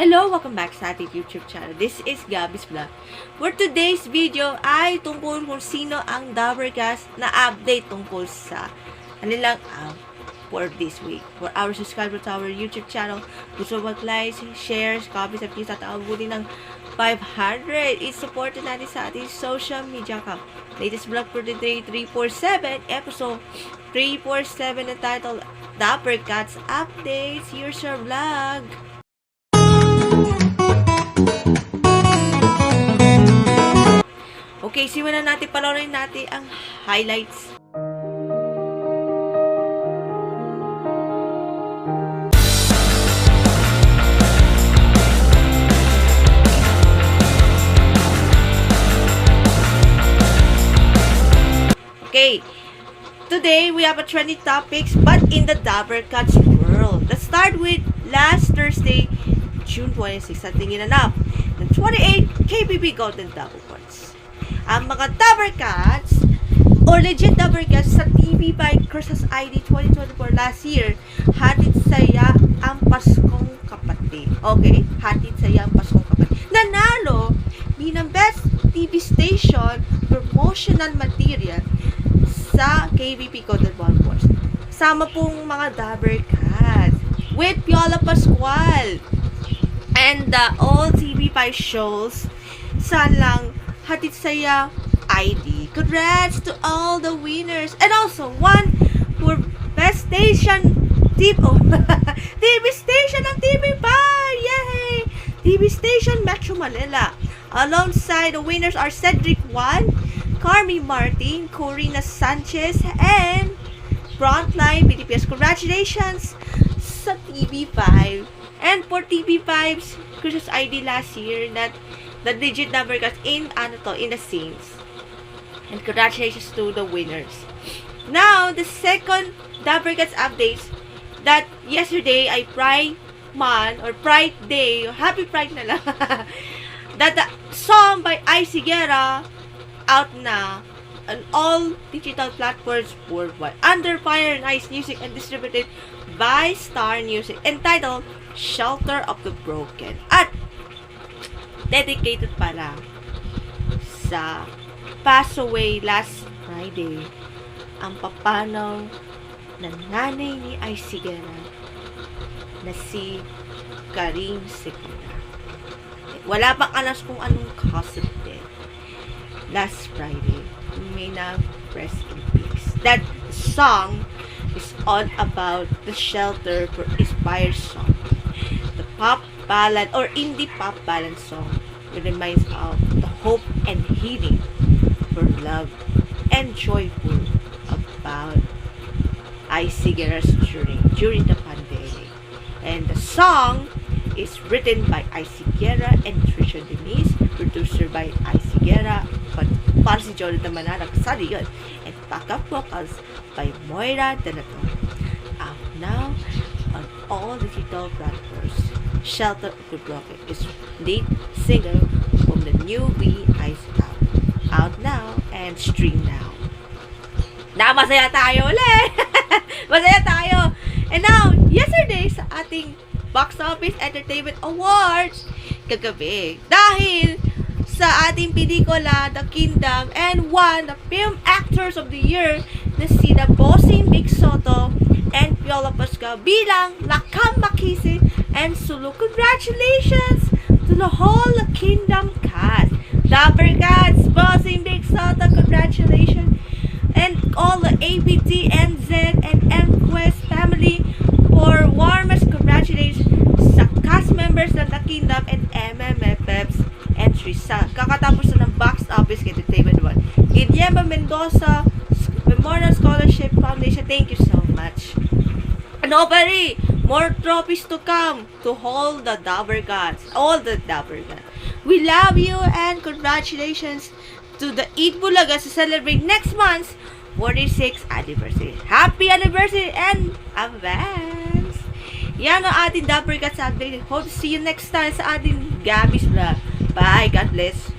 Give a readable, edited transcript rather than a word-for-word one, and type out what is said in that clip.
Hello! Welcome back sa ating YouTube channel. This is Gabby's Vlog. For today's video ay tungkol kung sino ang Dabbercast na update tungkol sa kanilang for this week. For our subscribers to our YouTube channel, gusto mag-like, share, copy sa views at abutin ng 500. I-supportin natin sa ating social media account. Latest vlog for today, 347, episode 347 na title, Dabbercast Updates. Here's your vlog. Okay, simulan natin, panoorin natin ang highlights. Okay, today we have a trending topics, but in the Dabbercast world. Let's start with last Thursday, June 26, at tingnan ng 28 KBB Golden Double Points. Ang mga Dabbercats or legit Dabbercats sa TV5 Christmas ID 2024 last year, hatid saya ang Paskong Kapatid. Okay? Hatid saya ang Paskong Kapatid. Nanalo bilang Best TV Station Promotional Material sa KBP Golden Ball Wars. Sama pong mga Dabbercats with Piola Pascual and all TV5 shows sa lang hatid saya ID. Congrats to all the winners. And also, one for Best Station TV Station ng TV5! Yay! TV Station Metro Manila. Alongside, the winners are Cedric Juan, Carmi Martin, Corina Sanchez, and Frontline BTPS. Congratulations sa TV5. And for TV5's Christmas ID last year, that the digit number got in the scenes. And congratulations to the winners. Now, the second Dabbercats updates that yesterday ay Pride Month or Pride Day, or Happy Pride na lang. That the song by Icy Guerra out na on all digital platforms worldwide under Fire and Ice Music and distributed by Star Music, entitled Shelter of the Broken. At dedicated para sa pass away last Friday ang papanaw ng nanay ni Icy Guerra na si Karim Sequeira. Wala pang alas kung anong cause of death last Friday. May na rest in peace. That song is all about the shelter for inspired song. The pop ballad or indie pop ballad song. It reminds of the hope and healing for love and joyful about Icy Guerra's during the pandemic. And the song is written by Icy Guerra and Trisha Denise, producer by Icy Guerra, but para si Jonathan Manara, kasali yun, and backup vocals by Moira Donato. Out now on all digital platforms. Shelter of the Broken is lead single from the new We Ice out now and stream now. Na masaya tayo ulit! Masaya tayo! And now, yesterday sa ating Box Office Entertainment Awards kagabi, dahil sa ating pelikula The Kingdom and won the Film Actors of the Year na sina Bossing Big Soto and Piola Pascual bilang Lakam Makisi and Sulu. Congratulations to the whole Kingdom cast. Dabbercats, Bossing Big Soto, congratulations. And all the APT, NZ, and MQuest family for warmest congratulations sa cast members ng The Kingdom and MMFF's entries sa kakatapos na ng Box Office Entertainment 1. Guillermo Mendoza Memorial Scholarship Foundation, thank you so much. Nobody, more trophies to come to hold the Dabbercats, all the Dabbercats. We love you and congratulations to the Eid Bulaga to celebrate next month's 46th anniversary. Happy anniversary and advance! Yan ang ating Dabbercats update. Hope to see you next time sa ating Gabby's Vlog. Bye, God bless.